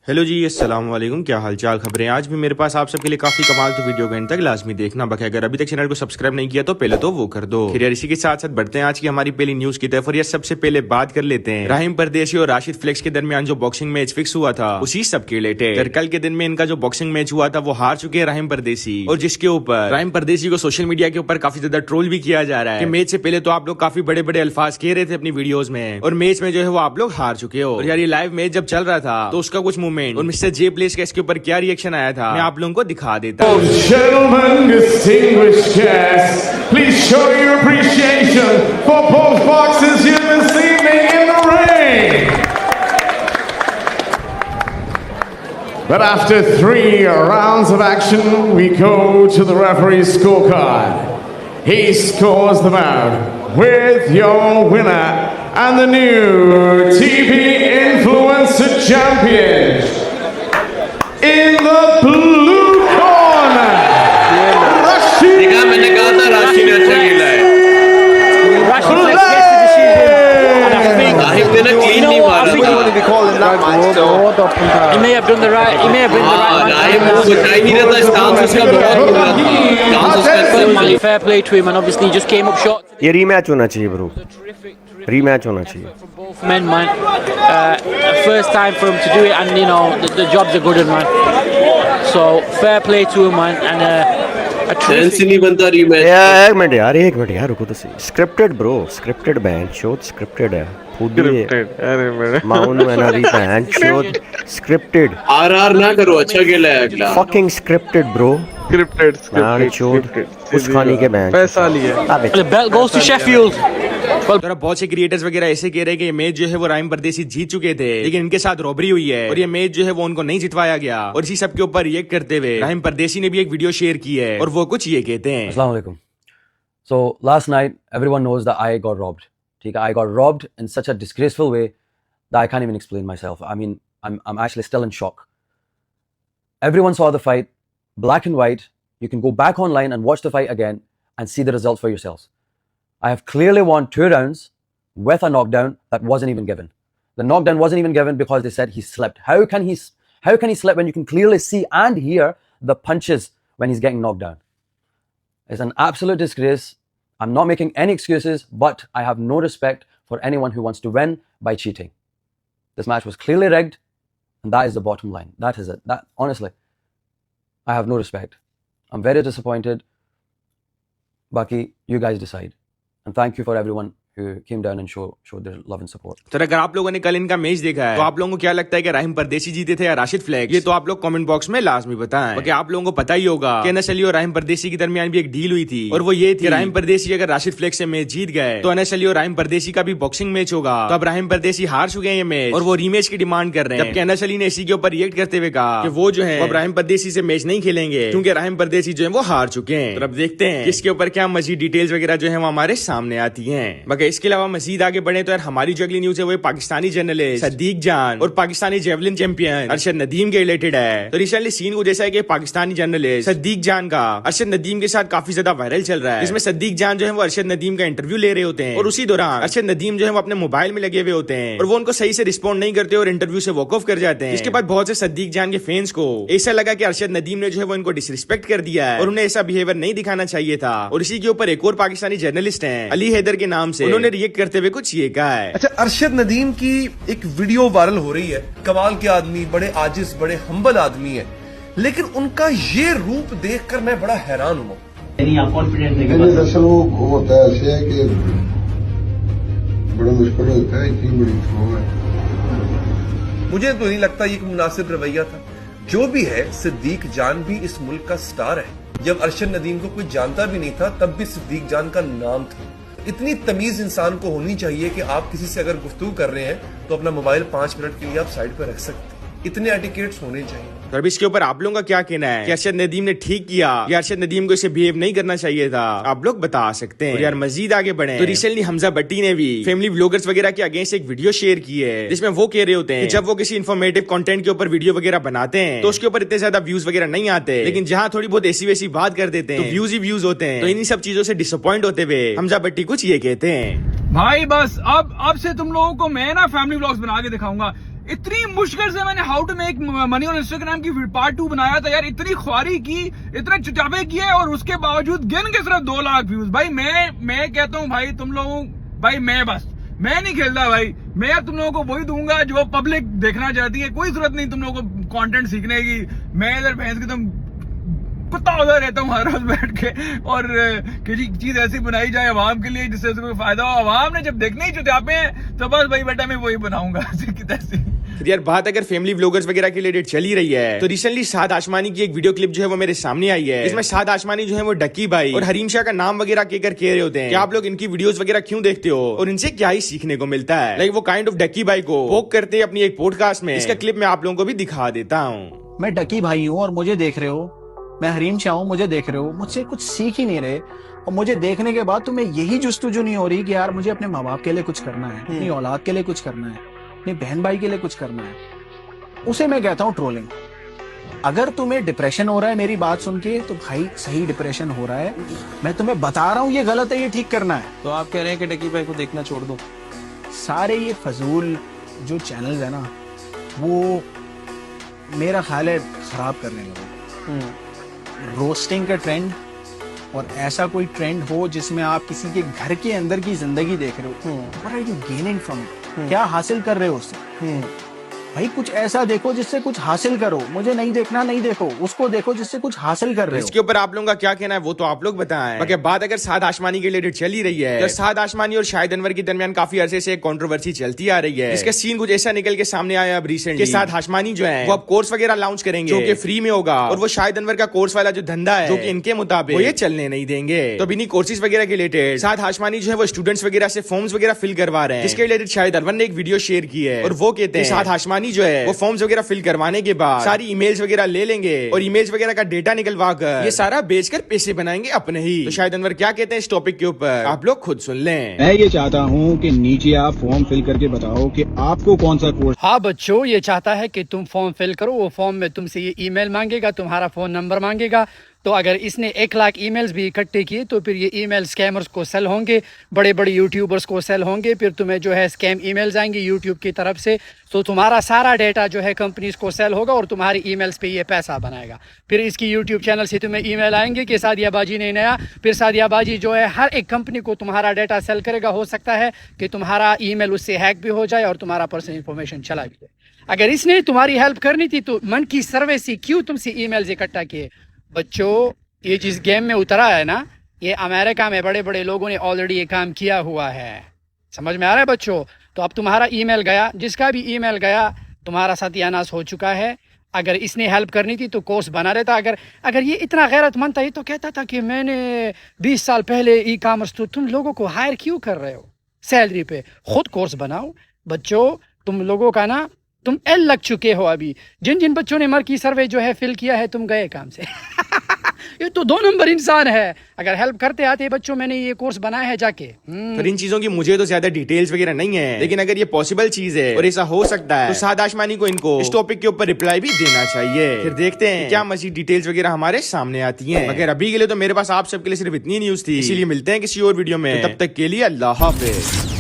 Hello जी, अस्सलाम वालेकुम। क्या हाल चाल, खबरें। आज भी मेरे पास आप सबके लिए काफी कमाल, तो वीडियो को एंड तक लाजमी देखना। बाकी अगर अभी तक चैनल को सब्सक्राइब नहीं किया तो पहले तो वो कर दो। फिर यार इसी के साथ साथ बढ़ते हैं आज की हमारी पहली न्यूज की तरफ। और यार सबसे पहले बात कर लेते हैं राहिम परदेसी और राशिद फ्लेक्स के दरमियान जो बॉक्सिंग मैच फिक्स हुआ था उसी सब के रिलेटेड। कल के दिन में इनका जो बॉक्सिंग मैच हुआ था वो हार चुके हैं राहिम परदेसी, और जिसके ऊपर राहिम परदेसी को सोशल मीडिया के ऊपर काफी ज्यादा ट्रोल भी किया जा रहा है कि मैच से पहले तो आप लोग काफी बड़े बड़े अल्फाज कह रहे थे अपनी वीडियोस में, और मैच में जो है वो आप लोग हार चुके हो। और यार ये लाइव मैच जब चल रहा था तो उसका कुछ मूवमेंट और मिस्टर जे प्लेस का इसके ऊपर क्या रिएक्शन आया था मैं आप लोगों को दिखा देता हूँ। Gentlemen, distinguished guests, please show your appreciation for both boxers here this evening in the ring. But after 3 rounds of action, we go to the referee's scorecard. He scores them out with your winner and the new TV Influencer Champion. In the blue corner, Rashid. देखा, मैंने कहा था राशिद अच्छा खेला है। राशिद ने clean नहीं मारा था। He may have done the right. He may have been the right. Rahim को बचा ही नहीं रहा था, स्टांस उसका बहुत बुरा था। स्टांस उसका Man, fair play to him, and obviously he just came up short. ये रीमैच होना चाहिए ब्रो, Terrific रीमैच होना चाहिए। from both men, man. First time for him to do it, and you know the job's a good one, man. So fair play to him, man, and a sense he terrific. नहीं बनता rematch. एक minute यार, एक minute यार, रुको तो सही। Scripted bro, scripted band show, scripted है खुद ही। माउन मैंने अभी बैंड शो स्क्रिप्टेड। आर ना करो, अच्छा खेला है अगला। Fucking scripted bro, band show उस खाने के बैंड पैसा लिया। The belt goes to Sheffield. Well, तो बहुत से क्रिएटर्स वगैरह ऐसे कह रहे हैं कि ये मैच जो है वो राहिम परदेसी जीत चुके थे, लेकिन इनके साथ रॉबरी हुई है और ये मैच जो है वो उनको नहीं जितवाया गया। और इसी सब के ऊपर रिएक्ट करते हुए राहिम परदेसी ने भी एक वीडियो शेयर की है और वो कुछ ये कहते हैं। Assalamu alaikum. So last night, everyone knows that I got robbed. I got robbed in such a disgraceful way that I can't even explain myself. I mean, I'm actually still in shock. Everyone saw the fight, black and white. You can go back online and watch the fight again and see the results for yourselves. I have clearly won 2 rounds with a knockdown that wasn't even given. The knockdown wasn't even given because they said he slept. How can he sleep when you can clearly see and hear the punches when he's getting knocked down? It's an absolute disgrace. I'm not making any excuses, but I have no respect for anyone who wants to win by cheating. This match was clearly rigged, and that is the bottom line. That is it. That honestly, I have no respect. I'm very disappointed. Baki, you guys decide. And thank you for everyone who came down and showed their love and support. तो अगर आप लोगों ने कल इनका match देखा है तो आप लोगों को क्या लगता है कि राहिम परदेसी जीते थे या राशिद फ्लेक्स? ये तो आप लोग कमेंट बॉक्स में लाजमी बताएं। क्योंकि आप लोगों को पता ही होगा कि अनस अली और राहिम परदेसी के दरमियान भी एक डील हुई थी, और वो ये थी कि राहिम परदेसी अगर राशिद फ्लेक्स से मैच जीत गए तो अनस अली और राहिम परदेसी का भी बॉक्सिंग मैच होगा। तो अब राहिम परदेसी हार चुके हैं ये मैच और वो रीमैच की डिमांड कर रहे हैं, जबकि अनस अली ने इसी के ऊपर रिएक्ट करते हुए कहा कि वो जो है अब राहिम परदेसी से मैच नहीं खेलेंगे क्योंकि राहिम परदेसी जो है वो हार चुके हैं। तो अब देखते हैं इसके ऊपर क्या मजीद डिटेल्स वगैरह जो है वो हमारे सामने आती है। बाकी इसके अलावा मजीद आगे बढ़े तो यार हमारी जो अगली न्यूज है वो पाकिस्तानी जर्नलिस्ट सद्दीक जान और पाकिस्तानी जेवलिन चैंपियन अरशद नदीम के रिलेटेड है। तो रिसेंटली सीन कुछ ऐसा है कि पाकिस्तानी जर्नलिस्ट सद्दीक जान का अरशद नदीम के साथ काफी ज्यादा वायरल चल रहा है, जिसमें सद्दीक जान जो है वो अरशद नदीम का इंटरव्यू ले रहे होते हैं और उसी दौरान अरशद नदीम जो है वो अपने मोबाइल में लगे हुए होते हैं और वो उनको सही से रिस्पॉन्ड नहीं करते और इंटरव्यू से वॉक ऑफ कर जाते हैं। इसके बाद बहुत से सद्दीक जान के फैंस को ऐसा लगा कि अरशद नदीम ने जो है वो इनको डिसरिस्पेक्ट कर दिया है और उन्हें ऐसा बिहेवियर नहीं दिखाना चाहिए था। और इसी के ऊपर एक और पाकिस्तानी जर्नलिस्ट है अली हैदर के नाम से, उन्होंने रिएक्ट करते हुए कुछ ये कहा है। अच्छा, अरशद नदीम की एक वीडियो वायरल हो रही है। कमाल के आदमी, बड़े आजिज, बड़े हम्बल आदमी है, लेकिन उनका ये रूप देखकर मैं बड़ा हैरान हुआ। दरअसल वो होता है ऐसे है कि बड़ा मुश्किल होता है, इतनी बड़ी शो है। मुझे तो नहीं लगता ये मुनासिब रवैया था। जो भी है, सिद्दीक जान भी इस मुल्क का स्टार है। जब अरशद नदीम को कोई जानता भी नहीं था तब भी सिद्दीक जान का नाम था। इतनी तमीज इंसान को होनी चाहिए कि आप किसी से अगर गुफ्तगू कर रहे हैं तो अपना मोबाइल 5 मिनट के लिए आप साइड पर रख सकते हैं। इतने एटिकेट्स होने चाहिए। तो अब इसके ऊपर आप लोगों का क्या कहना है कि अरशद नदीम ने ठीक किया या अरशद नदीम को इसे बिहेव नहीं करना चाहिए था? आप लोग बता सकते हैं। और यार मजीद आगे बढ़े तो रिसेंटली हमजा भट्टी ने भी फैमिली व्लॉगर्स वगैरह के अगेंस्ट एक वीडियो शेयर की है, जिसमें वो कह रहे होते हैं कि जब वो किसी इन्फॉर्मेटिव कंटेंट के ऊपर वीडियो वगैरह बनाते हैं तो उसके ऊपर इतने ज्यादा व्यूज वगैरह नहीं आते, लेकिन जहाँ थोड़ी बहुत ऐसी वैसी बात कर देते हैं तो व्यूज ही व्यूज होते हैं। तो इन्हीं सब चीजों से डिसअपॉइंट होते हुए हमजा भट्टी कुछ ये कहते हैं। भाई बस अब से तुम लोगों को मैं ना फैमिली व्लॉग्स बना के दिखाऊंगा। इतनी मुश्किल से मैंने how to make money on Instagram की पार्ट 2 बनाया था यार, इतनी ख्वारी की, इतने चुचापे किए और उसके बावजूद गिन के सिर्फ 2 लाख व्यूज। भाई मैं कहता हूँ भाई तुम लोगों, भाई मैं नहीं खेलता भाई, मैं तुम लोगों को वही दूंगा जो पब्लिक देखना चाहती है। कोई जरूरत नहीं तुम लोगों को कंटेंट सीखने की। मैं इधर भैंस की तुम कुत्ता उधर रहता हूँ हर रोज बैठ के, और किसी चीज ऐसी बनाई जाए आवाम के लिए जिससे कोई फायदा हो। आवाम ने जब देखने ही चुतियापे हैं तो बस भाई बेटा मैं वही बनाऊंगा तैसी। यार बात अगर फैमिली व्लॉगर्स वगैरह की रिलेटेड चली रही है तो रिसेंटली साद आशमानी की एक वीडियो क्लिप जो है वो मेरे सामने आई है। इसमें साद आशमानी जो है वो डक्की भाई और हरीम शाह का नाम वगैरह कहकर कह रहे होते हैं कि आप लोग इनकी वीडियोस वगैरह क्यों देखते हो और इनसे क्या ही सीखने को मिलता है। लाइक वो काइंड ऑफ डक्की भाई को वोक करते हैं अपनी एक पॉडकास्ट में। इसका क्लिप मैं आप लोगों को भी दिखा देता हूँ। मैं डक्की भाई हूँ और मुझे देख रहे हो, मैं हरीम शाह हूँ, मुझे देख रहे हो, मुझसे कुछ सीख ही नहीं रहे। और मुझे देखने के बाद तुम्हें यही जुस्तुजू नहीं हो रही कि यार मुझे अपने माँ बाप के लिए कुछ करना है, अपनी औलाद के लिए कुछ करना है, अपनी बहन भाई के लिए कुछ करना है। उसे मैं कहता हूँ ट्रोलिंग। अगर तुम्हें डिप्रेशन हो रहा है मेरी बात सुन के तो भाई सही डिप्रेशन हो रहा है, मैं तुम्हें बता रहा हूँ ये गलत है, ये ठीक करना है। तो आप कह रहे हैं कि डक्की भाई को देखना छोड़ दो? सारे ये फजूल जो चैनल्स है ना वो मेरा ख्याल है खराब करने लगे। रोस्टिंग का ट्रेंड और ऐसा कोई ट्रेंड हो जिसमें आप किसी के घर के अंदर की जिंदगी देख रहे हो। What are you gaining from it? क्या हासिल कर रहे हो उससे? भाई कुछ ऐसा देखो जिससे कुछ हासिल करो। मुझे नहीं देखना, नहीं देखो, उसको देखो जिससे कुछ हासिल कर रहे हो। इसके ऊपर आप लोगों का क्या कहना है वो तो आप लोग बताएं। बाकी बात अगर साद आशमानी के रिलेटेड चली रही है तो साद आशमानी और शाहिद अनवर के दरमियान काफी अरसे से एक कंट्रोवर्सी चलती आ रही है। इसका सीन कुछ ऐसा निकल के सामने आया अब रिसेंटली। साद आशमानी जो है वो अब कोर्स वगैरह लॉन्च करेंगे जो कि फ्री में होगा, और वो शाहिद अनवर का कोर्स वाला जो धंधा है जो कि इनके मुताबिक वो ये चलने नहीं देंगे। तो इन्हीं कोर्सेज वगैरह के रिलेटेड साद आशमानी जो है वो स्टूडेंट्स वगैरह से फॉर्म्स वगैरह फिल करवा रहे हैं, जिसके रिलेटेड शाहिद अनवर ने एक वीडियो शेयर की है और वो कहते हैं साद आशमानी जो है वो फॉर्म्स वगैरह फिल करवाने के बाद सारी ईमेल्स वगैरह ले लेंगे और ईमेल्स वगैरह का डेटा निकलवा कर ये सारा बेचकर पैसे बनाएंगे अपने ही। तो शाहिद अनवर क्या कहते हैं इस टॉपिक के ऊपर आप लोग खुद सुन लें। मैं ये चाहता हूँ कि नीचे आप फॉर्म फिल करके बताओ कि आपको कौन सा कोर्स। हाँ बच्चों, ये चाहता है कि तुम फॉर्म फिल करो। वो फॉर्म में तुमसे ये ईमेल मांगेगा, तुम्हारा फोन नंबर मांगेगा। तो अगर इसने 1 लाख ईमेल्स भी इकट्ठे किए तो फिर ये ईमेल स्कैमर्स को सेल होंगे, बड़े बड़े यूट्यूबर्स को सेल होंगे। फिर तुम्हें जो है स्कैम ईमेल्स आएंगे यूट्यूब की तरफ से, तो तुम्हारा सारा डेटा जो है कंपनीज को सेल होगा और तुम्हारी ईमेल्स पे ये पैसा बनाएगा। फिर इसकी यूट्यूब चैनल से तुम्हें ईमेल आएंगे कि सादिया बाजी ने नया। फिर सादिया बाजी जो है हर एक कंपनी को तुम्हारा डेटा सेल करेगा। हो सकता है कि तुम्हारा ईमेल उससे हैक भी हो जाए और तुम्हारा पर्सनल इन्फॉर्मेशन चला भी जाए। अगर इसने तुम्हारी हेल्प करनी थी तो मन की सर्वे से क्यों तुमसे ईमेल्स इकट्ठा किए? बच्चों, ये जिस गेम में उतरा है ना, ये अमेरिका में बड़े बड़े लोगों ने ऑलरेडी ये काम किया हुआ है। समझ में आ रहा है बच्चों? तो अब तुम्हारा ईमेल गया, जिसका भी ईमेल गया तुम्हारा सत्यानाश हो चुका है। अगर इसने हेल्प करनी थी तो कोर्स बना रहता। अगर ये इतना गैरतमंद था ये तो कहता था कि मैंने 20 साल पहले ई कॉमर्स। तो तुम लोगों को हायर क्यों कर रहे हो सैलरी पे? खुद कोर्स बनाओ। बच्चों, तुम लोगों का ना तुम एल लग चुके हो अभी। जिन जिन बच्चों ने मर्की सर्वे जो है फिल किया है तुम गए काम से। ये तो 2 नंबर इंसान है। अगर हेल्प करते आते बच्चों, मैंने ये कोर्स बनाया है जाके। फिर इन चीजों की मुझे तो ज्यादा डिटेल्स वगैरह नहीं है, लेकिन अगर ये पॉसिबल चीज है और ऐसा हो सकता है तो साद आशमानी को इनको इस टॉपिक के ऊपर रिप्लाई भी देना चाहिए। फिर देखते हैं क्या मजीद डिटेल्स वगैरह हमारे सामने आती हैं। मगर अभी के लिए तो मेरे पास आप सबके लिए सिर्फ इतनी न्यूज थी, इसीलिए मिलते हैं किसी और वीडियो में। तब तक के लिए अल्लाह हाफिज।